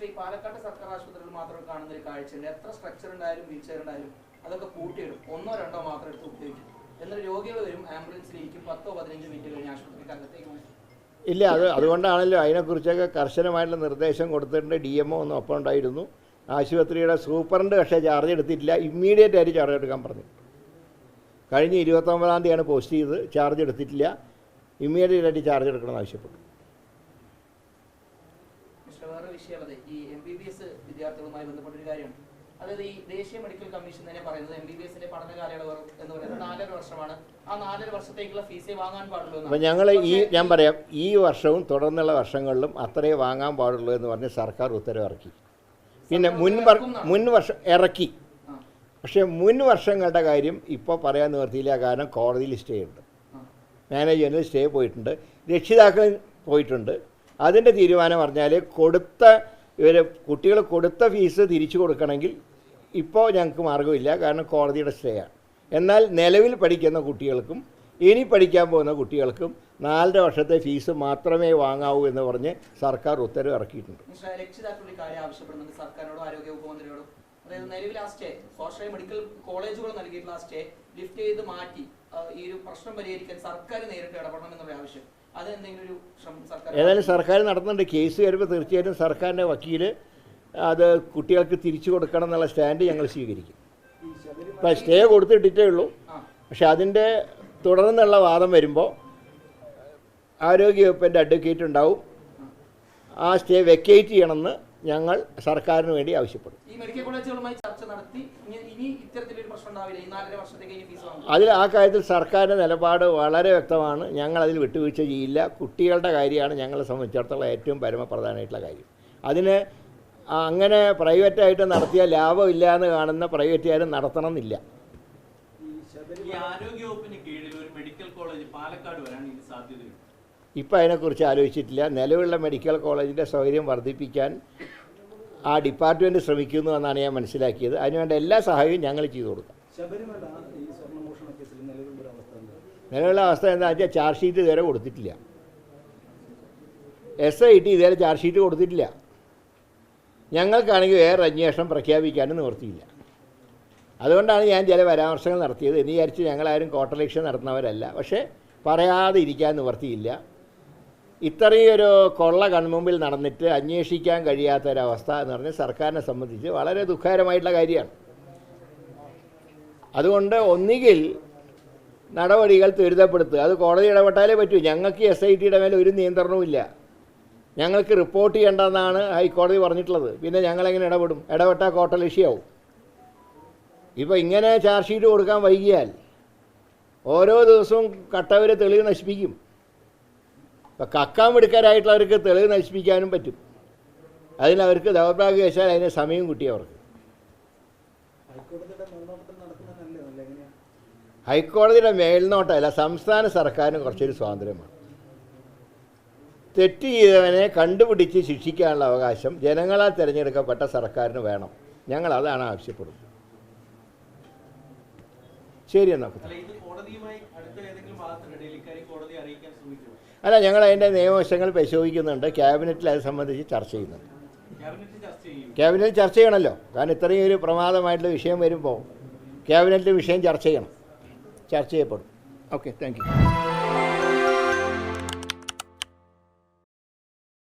പക്ഷേ ഈ പാലക്കാട് സർക്കാർ ആശുപത്രിയിൽ മാത്രം കാണുന്ന ഒരു കാഴ്ചയുണ്ട്. എത്ര സ്ട്രക്ചർ ഉണ്ടായാലും വീൽ ചെയർ ഉണ്ടായാലും അതൊക്കെ പൂട്ടിയിടും, 1 2 മാത്രം എടുത്ത് ഉപയോഗിക്കും. എന്നിട്ട് രോഗികൾ വരും, ആംബുലൻസിലിരിക്കും, 10 15 മിനിറ്റ് കഴിഞ്ഞ് ആശുപത്രിക്ക് അകത്തേക്ക്. ഇല്ല, അതുകൊണ്ടാണല്ലോ അതിനെക്കുറിച്ചൊക്കെ കർശനമായിട്ടുള്ള നിർദ്ദേശം കൊടുത്തിട്ടുണ്ട്. DMO ഒന്നും ഒപ്പം ഉണ്ടായിരുന്നു. ആശുപത്രിയുടെ സൂപ്രണ്ട് പക്ഷേ ചാർജ് എടുത്തിട്ടില്ല. ഇമ്മീഡിയറ്റ് ആയിട്ട് ചാർജ് എടുക്കാൻ പറഞ്ഞു. കഴിഞ്ഞ 29-ാം തീയതിയാണ് പോസ്റ്റ് ചെയ്തത്. ചാർജ് എടുത്തിട്ടില്ല. ഇമ്മീഡിയറ്റ് ആയിട്ട് ചാർജ് എടുക്കണമെന്ന് ആവശ്യപ്പെട്ടു. വേറെ വിഷയമുള്ളത് ഈ MBBS വിദ്യാർത്ഥികളുമായി ബന്ധപ്പെട്ടൊരു കാര്യമാണ്. അതായത് ഈ ദേശീയ മെഡിക്കൽ കമ്മീഷൻ തന്നെ പറയുന്നത് MBBSന്റെ പഠന കാലയളവ് എന്ന് പറയുന്നത് 4.5 വർഷമാണ്. ആ 4.5 വർഷത്തേക്കുള്ള ഫീസേ വാങ്ങാൻ പാടുള്ളൂ. അപ്പോൾ ഞങ്ങൾ ഞാൻ പറയാം, ഈ വർഷവും തുടർന്നുള്ള വർഷങ്ങളിലും അത്രയേ വാങ്ങാൻ പാടുള്ളൂ എന്ന് പറഞ്ഞ് സർക്കാർ ഉത്തരവ് ഇറക്കി. പിന്നെ മുൻ വർഷം ഇറക്കി. പക്ഷേ മുൻ വർഷങ്ങളുടെ കാര്യം ഇപ്പോൾ പറയാൻ നിവർത്തിയില്ല. കാരണം കോടതിയിൽ സ്റ്റേ ഉണ്ട്, മാനേജ്മെൻറ്റിൽ സ്റ്റേ പോയിട്ടുണ്ട്, രക്ഷിതാക്കൾ പോയിട്ടുണ്ട്. അതിൻ്റെ തീരുമാനം പറഞ്ഞാൽ കുട്ടികൾ കൊടുത്ത ഫീസ് തിരിച്ചു കൊടുക്കണമെങ്കിൽ ഇപ്പോൾ ഞങ്ങൾക്ക് മാർഗ്ഗമില്ല, കാരണം കോടതിയുടെ സ്റ്റേ ആണ്. എന്നാൽ നിലവിൽ പഠിക്കുന്ന കുട്ടികൾക്കും ഇനി പഠിക്കാൻ പോകുന്ന കുട്ടികൾക്കും 4.5 വർഷത്തെ ഫീസ് മാത്രമേ വാങ്ങാവൂ എന്ന് പറഞ്ഞ് സർക്കാർ ഉത്തരവ് ഇറക്കിയിട്ടുണ്ട്. രക്ഷിതാക്കളുടെ കാര്യം ആവശ്യപ്പെടുന്നുണ്ട് സർക്കാരിനോടും ആരോഗ്യ വകുപ്പ് മന്ത്രിയോടും. അതായത് നിലവിൽ ആ സ്റ്റേ സ്വാശ്രയ മെഡിക്കൽ കോളേജുകൾ നൽകിയിട്ടുള്ള ആ സ്റ്റേ ലിഫ്റ്റ് ചെയ്ത് മാറ്റി ഈ ഒരു പ്രശ്നം പരിഹരിക്കാൻ സർക്കാർ നേരിട്ട് ഇടപെടണം എന്നുള്ള ആവശ്യം, അതെന്തെങ്കിലും ഒരു ശ്രമം സർക്കാർ ഏതായാലും സർക്കാർ നടത്തുന്നുണ്ട്. കേസ് വരുമ്പോൾ തീർച്ചയായിട്ടും സർക്കാരിൻ്റെ വക്കീൽ അത് കുട്ടികൾക്ക് തിരിച്ചു കൊടുക്കണം എന്നുള്ള സ്റ്റാൻഡ് ഞങ്ങൾ സ്വീകരിക്കും. ഇപ്പം സ്റ്റേ കൊടുത്തിട്ടേ ഉള്ളൂ. പക്ഷെ അതിൻ്റെ തുടർന്നുള്ള വാദം വരുമ്പോൾ ആരോഗ്യവകുപ്പിൻ്റെ അഡ്വക്കേറ്റ് ഉണ്ടാവും. ആ സ്റ്റേ വെക്കേറ്റ് ചെയ്യണമെന്ന് ഞങ്ങൾ സർക്കാരിന് വേണ്ടി ആവശ്യപ്പെടും. ഈ മെഡിക്കൽ കോളേജുകളുമായി ചർച്ച നടത്തി ഇനി ഇത്തരത്തിലൊരു പ്രശ്നം ഉണ്ടാവില്ല, ഈ 4.5 വർഷത്തേക്ക് ഇനി ഫീസ് വാങ്ങും. അതിൽ ആ കാര്യത്തിൽ സർക്കാരിൻ്റെ നിലപാട് വളരെ വ്യക്തമാണ്. ഞങ്ങളതിൽ വിട്ടുവീഴ്ച ചെയ്യില്ല. കുട്ടികളുടെ കാര്യമാണ് ഞങ്ങളെ സംബന്ധിച്ചിടത്തോളം ഏറ്റവും പരമപ്രധാനമായിട്ടുള്ള കാര്യം. അതിന് അങ്ങനെ പ്രൈവറ്റായിട്ട് നടത്തിയാൽ ലാഭമില്ല എന്ന് കാണുന്ന പ്രൈവറ്റുകാരും നടത്തണം എന്നില്ല. ഇപ്പം അതിനെക്കുറിച്ച് ആലോചിച്ചിട്ടില്ല. നിലവിലുള്ള മെഡിക്കൽ കോളേജിൻ്റെ സൗകര്യം വർദ്ധിപ്പിക്കാൻ ആ ഡിപ്പാർട്ട്മെൻറ്റ് ശ്രമിക്കുന്നു എന്നാണ് ഞാൻ മനസ്സിലാക്കിയത്. അതിനുവേണ്ട എല്ലാ സഹായവും ഞങ്ങൾ ചെയ്തു കൊടുക്കാം. നിലവിലുള്ള അവസ്ഥ എന്താണെന്ന് വെച്ചാൽ ചാർജ് ഷീറ്റ് ഇതുവരെ കൊടുത്തിട്ടില്ല. SIT ഇതുവരെ ചാർജ് ഷീറ്റ് കൊടുത്തിട്ടില്ല. ഞങ്ങൾക്കാണെങ്കിൽ വേറെ അന്വേഷണം പ്രഖ്യാപിക്കാനും നിവൃത്തിയില്ല. അതുകൊണ്ടാണ് ഞാൻ ചില പരാമർശങ്ങൾ നടത്തിയത്. എന്ന് വിചാരിച്ച് ഞങ്ങളാരും കോട്ടലക്ഷ്യ നടത്തുന്നവരല്ല. പക്ഷേ പറയാതെ ഇരിക്കാൻ നിവൃത്തിയില്ല. ഇത്രയൊരു കൊള്ള കൺമുമ്പിൽ നടന്നിട്ട് അന്വേഷിക്കാൻ കഴിയാത്തൊരവസ്ഥ എന്ന് പറഞ്ഞാൽ സർക്കാരിനെ സംബന്ധിച്ച് വളരെ ദുഃഖകരമായിട്ടുള്ള കാര്യമാണ്. അതുകൊണ്ട് ഒന്നുകിൽ നടപടികൾ ത്വരിതപ്പെടുത്തുക, അത് കോടതി ഇടപെട്ടാലേ പറ്റൂ. ഞങ്ങൾക്ക് SITയുടെ മേലെ ഒരു നിയന്ത്രണവുമില്ല. ഞങ്ങൾക്ക് റിപ്പോർട്ട് ചെയ്യേണ്ടതെന്നാണ് ഹൈക്കോടതി പറഞ്ഞിട്ടുള്ളത്. പിന്നെ ഞങ്ങളെങ്ങനെ ഇടപെടും? ഇടപെട്ടാൽ കോട്ടലക്ഷ്യമാവും. ഇപ്പോൾ ഇങ്ങനെ ചാർജ് ഷീറ്റ് കൊടുക്കാൻ വൈകിയാൽ ഓരോ ദിവസവും കട്ടവർ തെളിവ് നശിപ്പിക്കും. ഇപ്പം കക്കാൻ മിടുക്കരായിട്ടുള്ളവർക്ക് തെളിവ് നശിപ്പിക്കാനും പറ്റും. അതിനവർക്ക് ദൗർഭാഗ്യവശാൽ അതിന് സമയം കിട്ടിയവർക്ക്. ഹൈക്കോടതിയുടെ മേൽനോട്ടമല്ല, സംസ്ഥാന സർക്കാരിന് കുറച്ചൊരു സ്വാതന്ത്ര്യമാണ്. തെറ്റ് ചെയ്തവനെ കണ്ടുപിടിച്ച് ശിക്ഷിക്കാനുള്ള അവകാശം ജനങ്ങളാൽ തിരഞ്ഞെടുക്കപ്പെട്ട സർക്കാരിന് വേണം. ഞങ്ങൾ അതാണ് ആവശ്യപ്പെടുന്നത്. ശരി എന്നാൽ അല്ല, ഞങ്ങൾ അതിൻ്റെ നിയമവശങ്ങൾ പരിശോധിക്കുന്നുണ്ട്. ക്യാബിനറ്റിൽ അത് സംബന്ധിച്ച് ചർച്ച ചെയ്യുന്നുണ്ട്. ക്യാബിനറ്റിൽ ചർച്ച ചെയ്യണമല്ലോ. കാരണം ഇത്രയും ഒരു പ്രമാദമായിട്ടുള്ള വിഷയം വരുമ്പോൾ ക്യാബിനറ്റിൽ വിഷയം ചർച്ച ചെയ്യണം. ചർച്ച ചെയ്യപ്പെടും. Okay, thank you.